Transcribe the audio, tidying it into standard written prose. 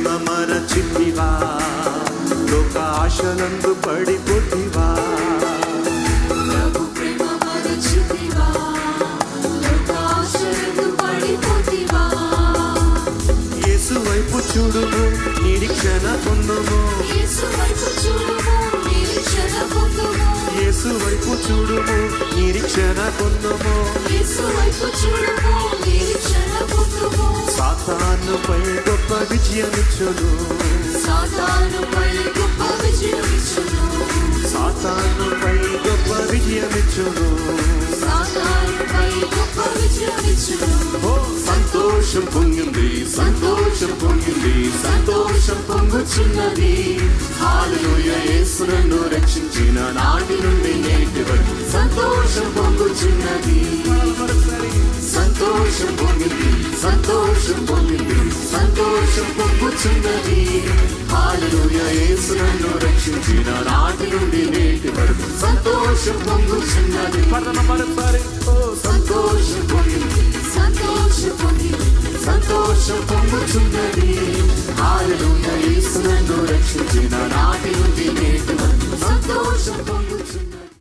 ప్రేమ మరచితివా, లోక ఆశలందు పడిపోతివా. ప్రభు ప్రేమ మరచితివా, లోక ఆశలందు పడిపోతివా. యేసు వైపు చూడుము, నిరీక్షణ పొందుము. యేసు వైపు చూడుము, నిరీక్షణ పొందుము. యేసు వైపు చూడుము, నిరీక్షణ పొందుము. యేసు వైపు చూడుము, నిరీక్షణ పొందుము. సాతానుపై గొప్ప విజయమిచ్చును. సాతానుపై గొప్ప విజయమిచ్చును. సాతానుపై గొప్ప విజయమిచ్చును. సాతానుపై గొప్ప విజయమిచ్చును. ఓ సంతోషం పొంగింది, సంతోషం పొంగింది, సంతోషం పొంగుచున్నది. హల్లెలూయా, యేసు నన్ను రక్షించిన నాటి నుండి నేటి వరకు సంతోషం పొంగుచున్నది. సంతోషం పొంగింది, సంతోషం పొంగింది, సంతోషం పొంగుచున్నది. హల్లెలూయా, యేసు నన్ను రక్షించిన నాటి నుండి నేటి వరకు సంతోషం పొంగుచున్నది. ఓ సంతోషం పొంగింది, సంతోషం పొందింది, సంతోషం పొంగుచున్నది. హల్లెలూయా, యేసు నన్ను రక్షించిన నాటి నుండి నేటి వరకు సంతోషం పొంగుచున్నది.